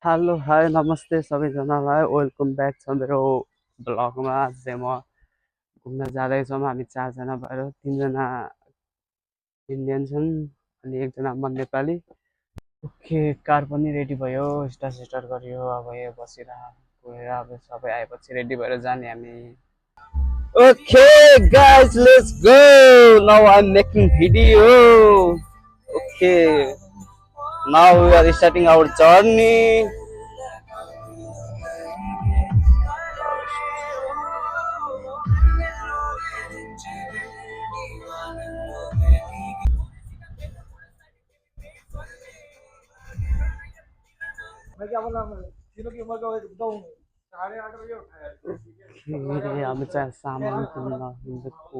Hello hi नमस्ते सबैजनालाई welcome back छ मेरो ब्लगमा। आज चाहिँ म घुम्न जाँदैछौँ। हामी चारजना भएर, तिनजना इन्डियन छन् अनि एकजना म नेपाली। ओके, कार पनि रेडी भयो, स्टार्ट गरियो। अब यहाँ बसेर गएर अब सबै आएपछि रेडी भएर जाने हामी। Okay guys, let's go. Now I am making video. Okay, now we are starting our journey. हामी चाहिँ सामान किन्न हिँडेको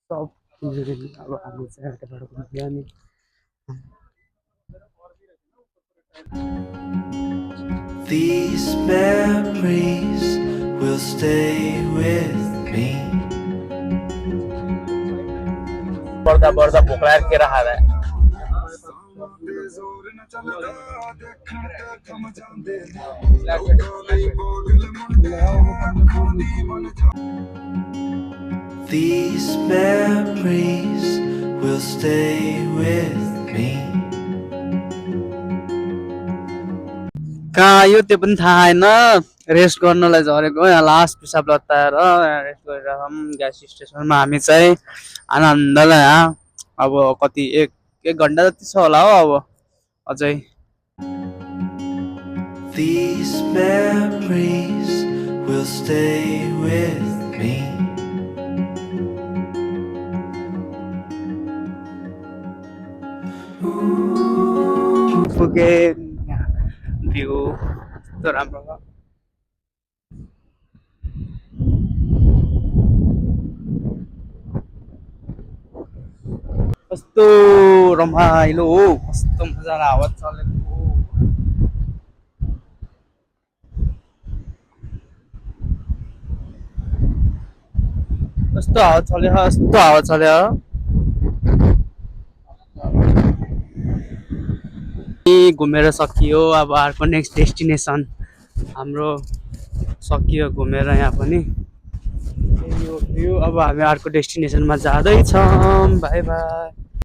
सब किनेर अब हामी चाहिँ यताबाट घुम्यो नि। These memories will stay with me. बढ्दा बढ्दा भोक लागेर केरा खाँदा These memories will stay with me. कहाँ यो त्यो पनि थाहा छैन। रेस्ट गर्नलाई झरेको यहाँ लास्ट पिसाब लताएर यहाँ रेस्ट गरिरहेछौँ ग्यास स्टेसनमा। हामी चाहिँ आनन्दलाई यहाँ अब कति एक घन्टा जति छ होला हो अब अझै। These memories will stay with me. पुगे भ्यू कस्तो राम्रो छ। कस्तो रमाइलो हो, कस्तो मजा हावा चलेको। कस्तो हावा चल्यो, कस्तो हावा चल्यो। घुमेर सकियो। अब अर्को नेक्स्ट डेस्टिनेसन हाम्रो सकियो घुमेर यहाँ पनि। अब हामी अर्को डेस्टिनेसनमा जाँदैछौँ। By by.